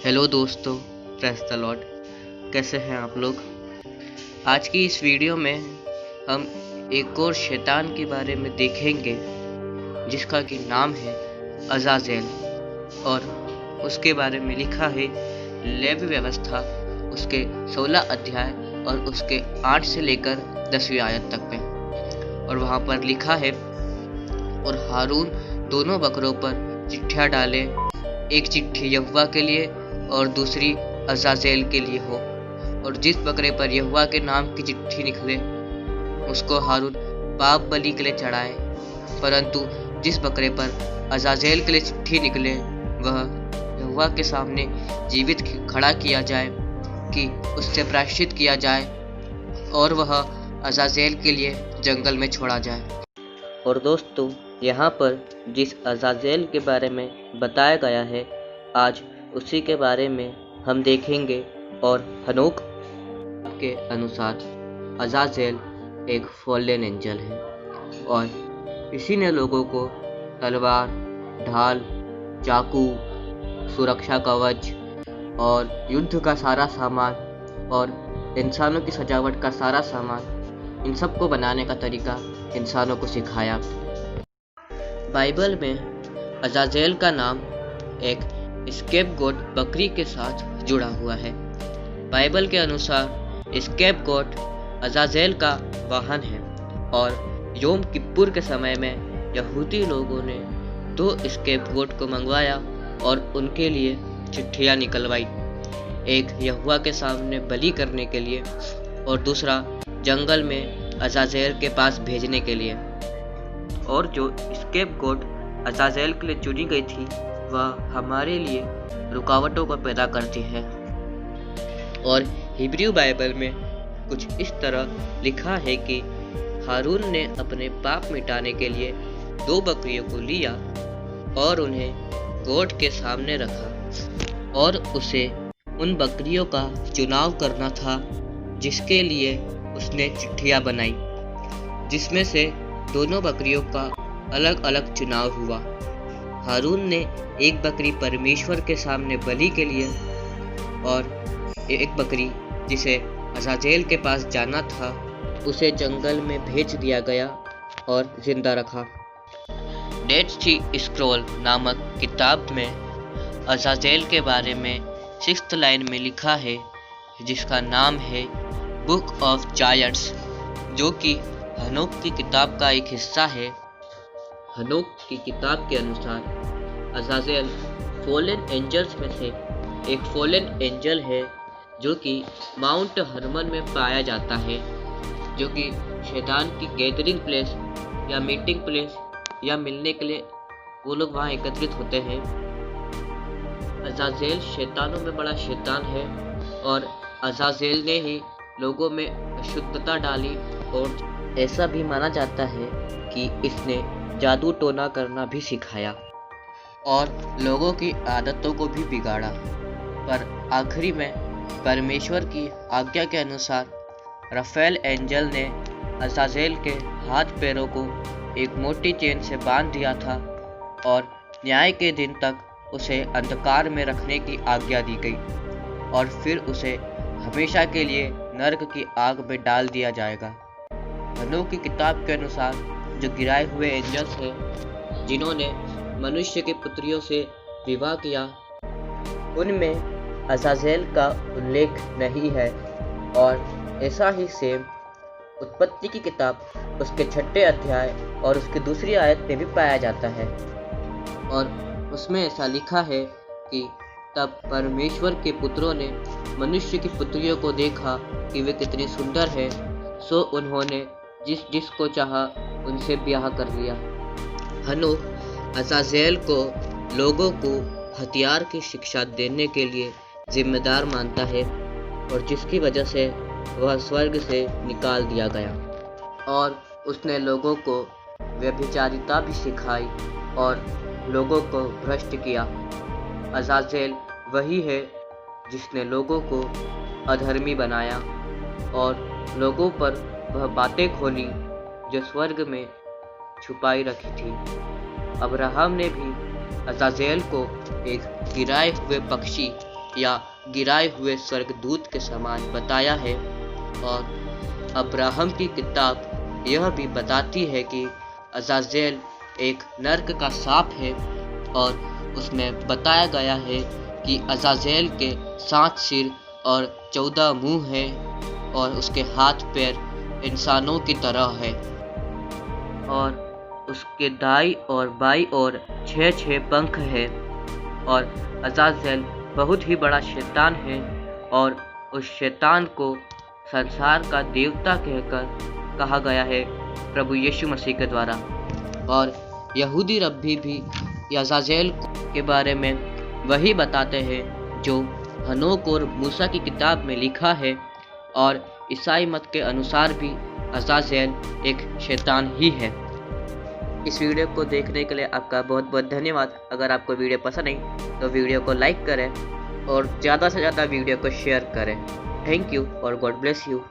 Hello दोस्तों, press the Lord. कैसे हैं आप लोग? आज की इस वीडियो में हम एक और शैतान के बारे में देखेंगे जिसका कि नाम है अज़ाज़ेल, और उसके बारे में लिखा है लेवी व्यवस्था उसके 16 अध्याय और उसके 8 से लेकर 10वीं आयत तक में। और वहाँ पर लिखा है, और हारून दोनों बकरों पर चिट्ठियाँ डाले, एक चिट्ठी यहोवा के लिए और दूसरी अज़ाज़ेल के लिए हो। और जिस बकरे पर यहोवा के नाम की चिट्ठी निकले उसको हारून पाप बलि के लिए चढ़ाए, परंतु जिस बकरे पर अज़ाज़ेल के लिए चिट्ठी निकले वह यहोवा के सामने जीवित खड़ा किया जाए कि उससे प्रायश्चित किया जाए और वह अज़ाज़ेल के लिए जंगल में छोड़ा जाए। और दोस्तों, यहाँ पर जिस अज़ाज़ेल के बारे में बताया गया है, आज उसी के बारे में हम देखेंगे। और हनोक के अनुसार अज़ाज़ेल एक फॉल्लेन एंजल है, और इसी ने लोगों को तलवार, ढाल, चाकू, सुरक्षा कवच और युद्ध का सारा सामान और इंसानों की सजावट का सारा सामान, इन सब को बनाने का तरीका इंसानों को सिखाया। बाइबल में अज़ाज़ेल का नाम एक स्केपगोट बकरी के साथ जुड़ा हुआ है। बाइबल के अनुसार स्केपगोट अज़ाज़ेल का वाहन है, और योम किप्पुर के समय में यहूदी लोगों ने 2 स्केपगोट को मंगवाया और उनके लिए चिट्ठियाँ निकलवाई, एक यहोवा के सामने बलि करने के लिए और दूसरा जंगल में अज़ाज़ेल के पास भेजने के लिए। और जो स्केपगोट अज़ाज़ेल के लिए चुनी गई थी वह हमारे लिए रुकावटों को पैदा करती है। और हिब्रू बाइबल में कुछ इस तरह लिखा है कि हारून ने अपने पाप मिटाने के लिए 2 बकरियों को लिया और उन्हें गोट के सामने रखा, और उसे उन बकरियों का चुनाव करना था जिसके लिए उसने चिट्ठियाँ बनाई, जिसमें से दोनों बकरियों का अलग अलग चुनाव हुआ। हारून ने एक बकरी परमेश्वर के सामने बलि के लिए और एक बकरी जिसे अज़ाज़ेल के पास जाना था उसे जंगल में भेज दिया गया और जिंदा रखा। डेड सी स्क्रॉल नामक किताब में अज़ाज़ेल के बारे में 6th लाइन में लिखा है, जिसका नाम है बुक ऑफ जायंट्स, जो कि हनोक की किताब का एक हिस्सा है। हनोक की किताब के अनुसार अज़ाज़ेल फॉलेन एंजल्स में से एक फॉलेन एंजल है, जो कि माउंट हरमन में पाया जाता है, जो कि शैतान की गैदरिंग प्लेस या मीटिंग प्लेस या मिलने के लिए वो लोग वहाँ एकत्रित होते हैं। अज़ाज़ेल शैतानों में बड़ा शैतान है, और अज़ाज़ेल ने ही लोगों में अशुद्धता डाली, और ऐसा भी माना जाता है कि इसने जादू टोना करना भी सिखाया और लोगों की आदतों को भी बिगाड़ा। पर आखिरी में परमेश्वर की आज्ञा के अनुसार रफ़ेल एंजल ने अज़ाज़ेल के हाथ पैरों को एक मोटी चेन से बांध दिया था, और न्याय के दिन तक उसे अंधकार में रखने की आज्ञा दी गई, और फिर उसे हमेशा के लिए नरक की आग में डाल दिया जाएगा। हनोक की किताब के अनुसार जो गिराए हुए एंजल्स हैं, जिन्होंने मनुष्य की पुत्रियों से विवाह किया, उनमें अज़ाज़ेल का उल्लेख नहीं है। और ऐसा ही सेम उत्पत्ति की किताब उसके 6ठे अध्याय और उसके 2री आयत में भी पाया जाता है, और उसमें ऐसा लिखा है कि तब परमेश्वर के पुत्रों ने मनुष्य की पुत्रियों को देखा कि वे कितनी सुंदर है, सो उन्होंने जिसको चाहा उनसे ब्याह कर लिया। हनोक अज़ाज़ेल को लोगों को हथियार की शिक्षा देने के लिए जिम्मेदार मानता है, और जिसकी वजह से वह स्वर्ग से निकाल दिया गया, और उसने लोगों को व्यभिचारिता भी सिखाई और लोगों को भ्रष्ट किया। अज़ाज़ेल वही है जिसने लोगों को अधर्मी बनाया और लोगों पर वह बातें खोली जो स्वर्ग में छुपाई रखी थी। अब्राहम ने भी अज़ाज़ेल को एक गिराए हुए पक्षी या गिराए हुए स्वर्गदूत के समान बताया है। और अब्राहम की किताब यह भी बताती है कि अज़ाज़ेल एक नर्क का सांप है, और उसमें बताया गया है कि अज़ाज़ेल के 7 सिर और 14 मुंह हैं, और उसके हाथ पैर इंसानों की तरह है, और उसके दाई और बाई और 6 पंख है। और अज़ाज़ेल बहुत ही बड़ा शैतान है, और उस शैतान को संसार का देवता कहकर कहा गया है प्रभु यीशु मसीह के द्वारा। और यहूदी रब्बी भी अज़ाज़ेल के बारे में वही बताते हैं जो हनोक और मूसा की किताब में लिखा है। और ईसाई मत के अनुसार भी अज़ाज़ेल एक शैतान ही है। इस वीडियो को देखने के लिए आपका बहुत बहुत धन्यवाद। अगर आपको वीडियो पसंद आई तो वीडियो को लाइक करें और ज़्यादा से ज़्यादा वीडियो को शेयर करें। थैंक यू और गॉड ब्लेस यू।